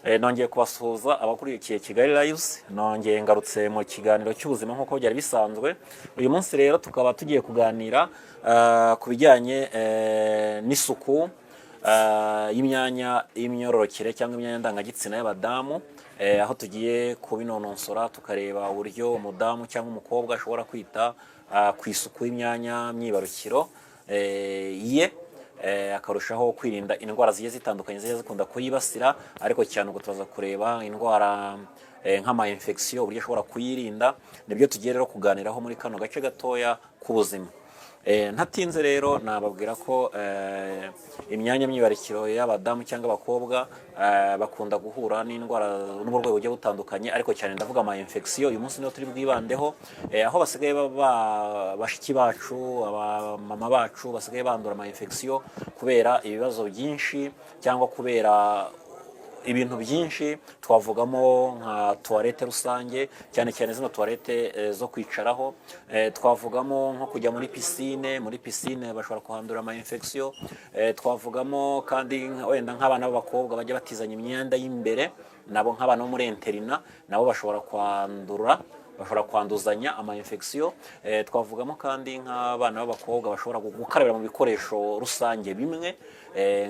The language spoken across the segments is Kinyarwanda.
Nongeye kubasuhuza abakurikiye Kigali Lives, nongeye ngarutse mu kiganiro cy'ubuzima nk'uko byari bisanzwe. Uyu munsi rero tukaba tugiye kuganira ku bijyanye n'isuku y'imyanya y'imyororokere cyangwa imyanya ndangagitsina y'abadamu, aho tugiye kubinononsora tukareba uburyo umudamu cyangwa umukobwa ashobora kwita ku isuku y'imyanya myibarukiro ye, akarushaho kwirinda indwara zigiye zitandukanye zigiye zikunda kuyibasira, ariko cyane ubwo tuza kureba indwara nk'ama infection uburyo ashobora kuyirinda. Nibyo tugiye rero kuganiraho muri kano gace gatoya k'ubuzima. Ntatinze rero nababwira ko imyanya myibarukiro y'abadamu cyangwa abakobwa bakunda guhura n'indwara n'uburwayi bugiye butandukanye, ariko cyane ndavuga ama infection. Uyu munsi niho turi bwibandeho, aho basigaye bashiki bacu, abamama bacu basigaye bandura ama infection kubera ibibazo byinshi cyangwa kubera ibintu byinshi. Twavugamo nka toilette rusange, cyane cyane zino toilette zo kwicaraho. Twavugamo nko kujya muri piscine bashobora kuhandura ama infection. Twavugamo kandi wenda nk'abana b'abakobwa bajya batizanya imyenda y'imbere, nabo nk'abana bo muri interina nabo bashobora kwanduzanya ama infection. Twavugamo kandi nk'abana b'abakobwa bashobora gukarabira mu bikoresho rusange bimwe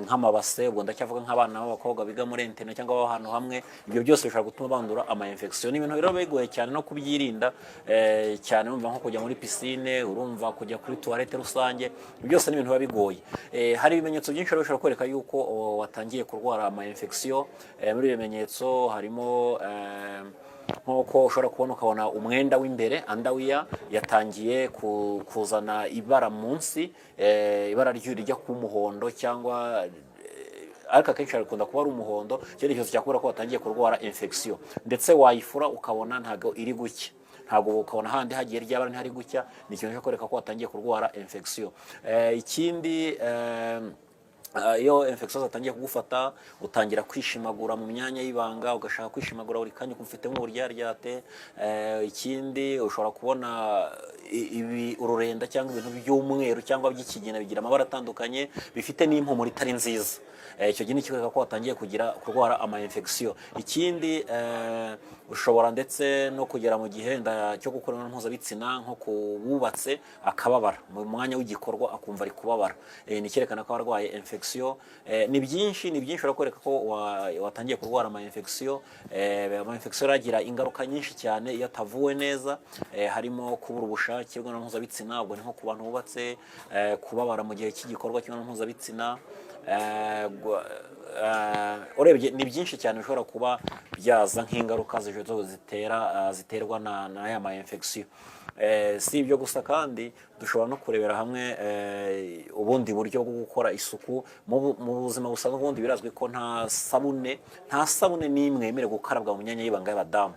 nk'amabase. Ubwo ndacyavuga nk'abana b'abakobwa biga muri internet cyangwa ahantu hamwe. Ibyo byose bishobora gutuma bandura ama infection. Ni ibintu rero bigoye cyane no kubyirinda, cyane urumva nko kujya muri piscine, urumva kujya kuri toilette rusange, byose ni ibintu biba bigoye. Hari ibimenyetso byinshi rero bishobora kwereka yuko watangiye kurwara ama infection. Muri ibimenyetso harimo nk'uko ushobora kubona ukabona umwenda w'imbere underwear yatangiye kuzana ibara munsi, ibara rijya ku muhondo cyangwa ariko akenshi rikunda kuba ari umuhondo. Ikindi cyose cyakubwira ko watangiye kurwara infection. Ndetse wayifura ukabona ntago iri gucya, ntabwo ukabona handi hagiye ryabara ntihari gucya, ni ikintu cyo kwereka ko watangiye kurwara infection. Ikindi iyo infection zatangiye kugufata utangira kwishimagura mu myanya y'ibanga, ugashaka kwishimagura buri kanya kumfitemo uburyaryate. Ikindi ushobora kubona ururenda cyangwa ibintu by'umweru cyangwa by'ikigina bigira amabara atandukanye, bifite n'impumuro itari nziza. Icyo gihe ni kikwereka ko watangiye kurwara ama infection. Ikindi ushobora ndetse no kugera mu gihe cyo gukora imibonano mpuzabitsina nko kububatse akababara mu mwanya w'igikorwa akumva ari kubabara, ni cyerekana ko warwaye infection. Ni byinshi urakwereka ko watangiye kurwara ama infection. Ama infection agira ingaruka nyinshi cyane iyo atavuwe neza, harimo kubura ubushake bw'imibonano mpuzabitsina. Ubwo ni nko ku bantu bubatse, kubabara mu gihe cy'igikorwa cy'imibonano mpuzabitsina. Urebye ni byinshi cyane bishobora kuba byaza nk'ingaruka ziterwa n'aya ma infection. Si ibyo gusa kandi dushobora no kurebera hamwe ubundi buryo bwo gukora isuku mu buzima busanzwe. Ubundi birazwi ko nta sabune n'imwe yemerewe gukarabwa mu myanya y'ibanga y'abadamu.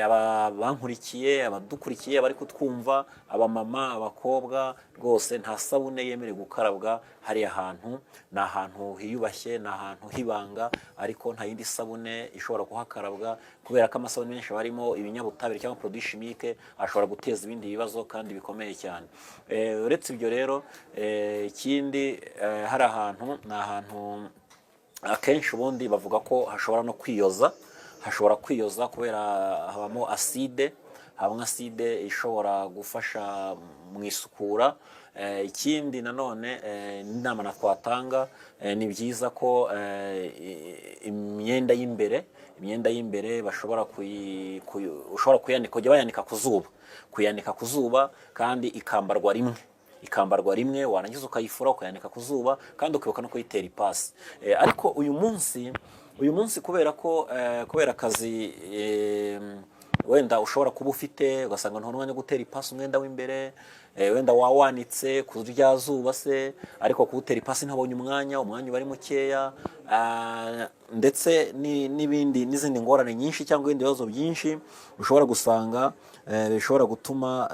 Abankurikiye, abadukurikiye, abari kutwumva, abamama, abakobwa, rwose nta sabune yemerewe gukarabwa hariya hantu. Ni ahantu hiyubashye, ni ahantu hibanga, ariko nta yindi sabune ishobora kuhakarabwa kubera ko amasabune menshi barimo ibinyabutabire cyangwa produit chimique ashobora guteza ibindi bibazo kandi bikomeye cyane. Uretse ibyo rero, ikindi hari ahantu, ni ahantu akenshi ubundi bavuga ko hashobora no kwiyoza kubera habamo acide ishobora gufasha mu isukura. Ikindi nanone inama twatanga, ni byiza ko imyenda y'imbere bashobora kuyanika ku zuba kandi ikambarwa rimwe warangiza ukayifura ukayanika ku zuba kandi ukibuka no kuyitera ipasi. Ariko uyu munsi kubera akazi wenda ushobora kuba ufite, ugasanga nta mwanya wo gutera ipasi umwenda w'imbere, wenda wawanitse ku rya zuba se, ariko kuwutera ipasi ntabonye umwanya uba ari mukeya. Ndetse n'izindi ngorane nyinshi cyangwa ibindi bibazo byinshi ushobora gusanga bishobora gutuma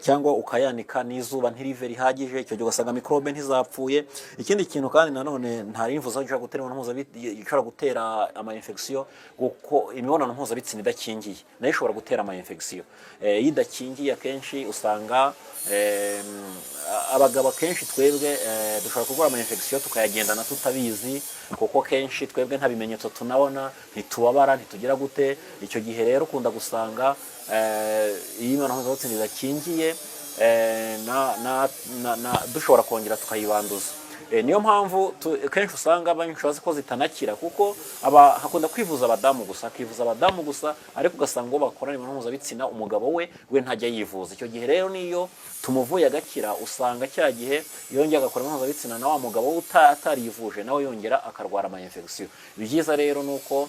cyangwa ukayanika n'izuba ntirive rihagije, icyo gihe ugasanga mikorobe ntizapfuye. Ikindi kintu kandi nanone ntari imvuzo ishobora gutera ama infection, kuko imibonano mpuzabitsina idakingiye nayo ishobora gutera ama infection. Iyo idakingiye akenshi usanga abagabo kenshi twebwe dushobora kurwara ama infection tukayagendana tutabizi, kuko kenshi twebwe nta bimenyetso tunabona, ntitubabara, ntitugira gute. Icyo gihe rero ukunda gusanga iyi mibonano mpuzabitsina idakingiye dushobora kongera tukayibanduza. Niyo mpamvu kenshi usanga benshi bazi ko zitanakira, kuko hakunda kwivuza abadamu gusa, ariko ugasanga uwo bakorana imibonano mpuzabitsina umugabo we ntajya yivuza. Icyo gihe rero niyo tumuvuye agakira, usanga cya gihe yongera agakora imibonano mpuzabitsina na wa mugabo we atarivuje nawe yongera akarwara ama infection. Ibyiza rero nuko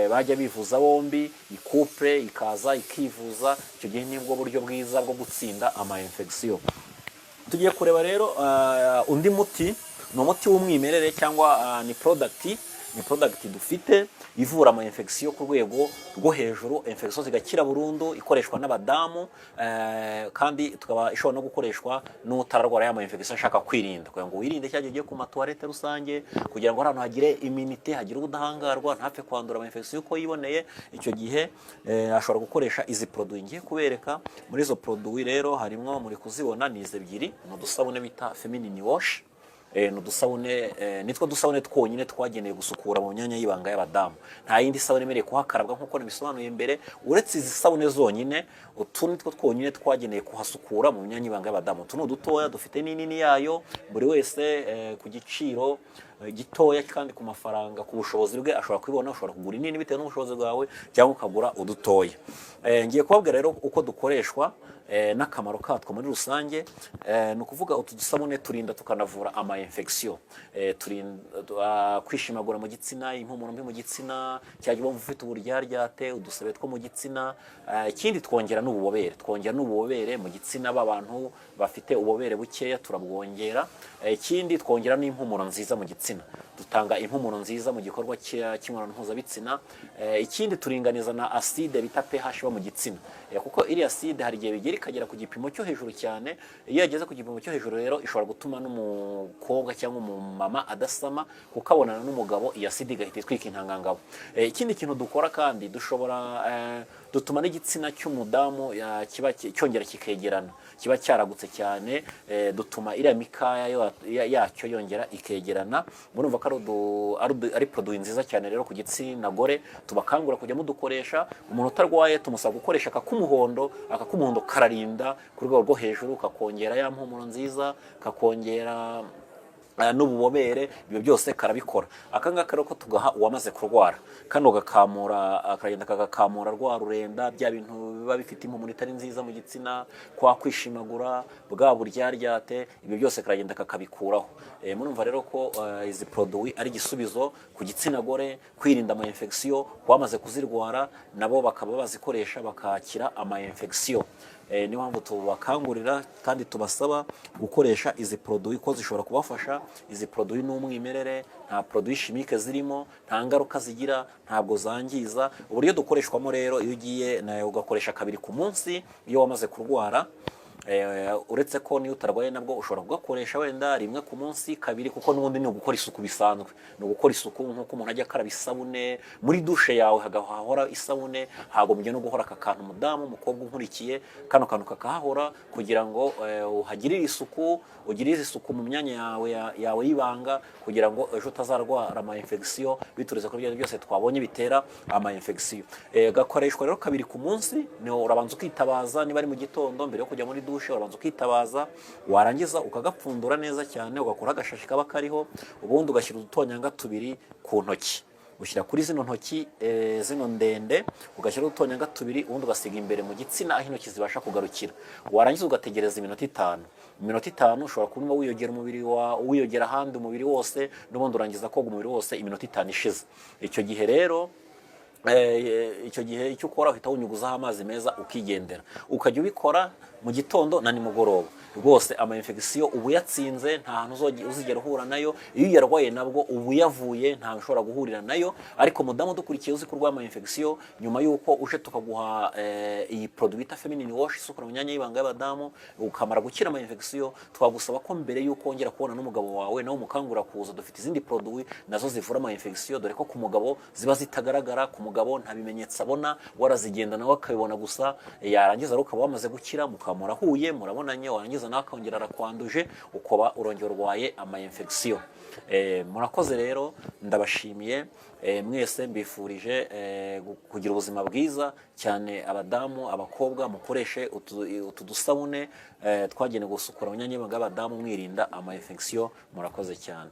bajya bivuza bombi, ikupre ikaza ikivuza. Icyo gihe nibwo buryo bwiza bwo gutsinda ama infection. Tugiye kureba rero undi muti, ni umuti w'umwimerere cyangwa ni product dufite ivura ama infection ku rwego rwo hejuru, infection zigakira burundu, ikoreshwa n'abadamu kandi tukaba ishobora no gukoreshwa n'utararwara ama infection ashaka kwirinda, kugira ngo wirinde cyagiye ugiye ku matuwarete rusange, kugira ngo abantu hagire immunity, hagire ubudahangarwa, ntapfe kwandura ama infection uko yiboneye. Icyo gihe ashobora gukoresha izi produit ngiye kubereka. Muri izo produit rero harimo, muri kuzibona ni izi ebyiri, mu dusabune bita feminine wash. Nudusabune nitwo dusabune twonyine twageneye gusukura mu myanya y'ibanga y'abadamu. Nta yindi sabune imereye kuhakarabwa nkuko nabisobanuye mbere, uretse izi sabune zonyine. Utu nitwo twonyine twageneye kuhasukura mu myanya y'ibanga y'abadamu. Utu ni dutoya, dufite n'inini yayo, buri wese ku giciro gitoya kandi ku mafaranga, ku bushobozi bwe ashobora kwibona. Ushobora kugura inini bitewe n'ubushobozi bwawe, cyangwa ukagura udutoya. Ngiye kubabwira rero uko dukoreshwa n'akamaro katwo muri rusange. Ni ukuvuga utu dusabune turinda tukanavura ama infection, turinda kwishimagura mu gitsina, impumuro mbi mu gitsina, cyangwa wumva ufite uburyaryate, udusebe two mu gitsina. Ikindi twongera n'ububobere mu gitsina, b'abantu bafite ububobere bukeya turabwongera. Ikindi twongera n'impumuro nziza mu gitsina, dutanga impumuro nziza mu gikorwa cy'imibonano mpuzabitsina. Ikindi turinganiza na acide bita pH mu gitsina, kuko iri acide hari igihe bigera ikagera ku gipimo cyo hejuru cyane. Iyo yageze ku gipimo cyo hejuru rero ishobora gutuma n'umukobwa cyangwa umumama adasama, kuko abonana n'umugabo iyi acide igahita itwika intangangabo. Ikindi kintu dukora kandi, dutuma n'igitsina cy'umudamu kiba cyongera kikegerana, kiba cyaragutse cyane. Dutuma iriya mikaya yacyo yongera ikegerana. Murumva ko ari produit nziza cyane rero ku gitsina gore. Tubakangura kujya mudukoresha. Umuntu utarwaye tumusaba gukoresha akakumuhondo kararinda ku rwego rwo hejuru, kakongera ya mpumuro nziza, kakongera n'ububobere. Ibyo byose karabikora. Akangaka rero ko tugaha uwamaze kurwara, kano gakamura, akagenda kagakamura rwa rurenda, bya bintu biba bifite impumuro itari nziza mu gitsina, kwa kwishimagura, bwa buryaryate, ibyo byose karagenda kakabikuraho. Murumva rero ko izi produit ari igisubizo ku gitsina gore, kwirinda ama infection. Wamaze kuzirwara nabo bakaba bazikoresha bakakira ama infection. Niyo mpamvu tubakangurira kandi tubasaba gukoresha izi produit ko zishobora kubafasha. Izi produit n'umwimerere, nta produit chimique zirimo, nta ngaruka zigira, ntabwo zangiza. Uburyo dukoreshwamo rero, iyo ugiye nayo ugakoresha 2 ku munsi iyo wamaze kurwara. Uretse ko niyo utarwaye nabwo ushobora kugakoresha wenda 1 ku munsi, 2, kuko n'ubundi ni ugukora isuku bisanzwe. Ni ugukora isuku nkuko umuntu ajya akaraba isabune muri dushe yawe, hagahora isabune. Hagombye no guhora aka kantu umudamu, umukobwa unkurikiye, kano kantu kakahora, kugira ngo uhagirire isuku, ugirire isuku mu myanya yawe y'ibanga, kugira ngo ejo utazarwara ama infection bitureze ko byose twabonye bitera ama infection. Gakoreshwa rero 2 ku munsi. Ni urabanza ukitabaza, niba ari mu gitondo mbere yo kujya muri dushe, urabanza ukitabaza, warangiza ukagapfundura neza cyane, ugakora agashashi kaba kariho, ubundi ugashyira udutonyanga 2 ku ntoki. Ushyira kuri zino ntoki zino ndende, ugashyira udutonyanga 2, ubundi ugasiga imbere mu gitsina aho intoki zibasha kugarukira. Warangiza ugategereza iminota 5. Iminota 5 ushobora kuba wiyogera umubiri wiyogera ahandi umubiri wose, n'ubundi urangiza koga umubiri wose iminota 5 ishize. Icyo gihe rero icyo ukora uhita wunyuguzaho amazi meza ukigendera. Ukajya ubikora mu gitondo na nimugoroba. rwose ama infection ubu yatsinze nta hantu uzigera uhura nayo, iyo yarwaye nabwo ubu yavuye nta ushobora guhurira nayo. Ariko mudamu dukurikiye uzi kurwa ama infection nyuma yuko uje tukaguha iyi produit bita feminine wash isukura mu myanya y'ibanga y'abadamu ukamara gukira ama infection, twagusaba ko mbere yuko wongera kubona n'umugabo wawe nawe mukangura kuza dufite izindi produit nazo zivura ama infection, dore ko ku mugabo ziba zitagaragara, ku mugabo nta bimenyetso abona, warazigenda nawe akabibona gusa, yarangiza ukaba wamaze gukira mukamurahuye murabonanye, warangiza nawe akongera arakwanduje ukoba urongera urwaye ama infection. Murakoze rero, ndabashimiye mwese, mbifurije kugira ubuzima bwiza cyane. Abadamu, abakobwa, mukoreshe utu dusabune twagenewe gusukura mu myanya y'ibanga y'abadamu mwirinda ama infection. Murakoze cyane.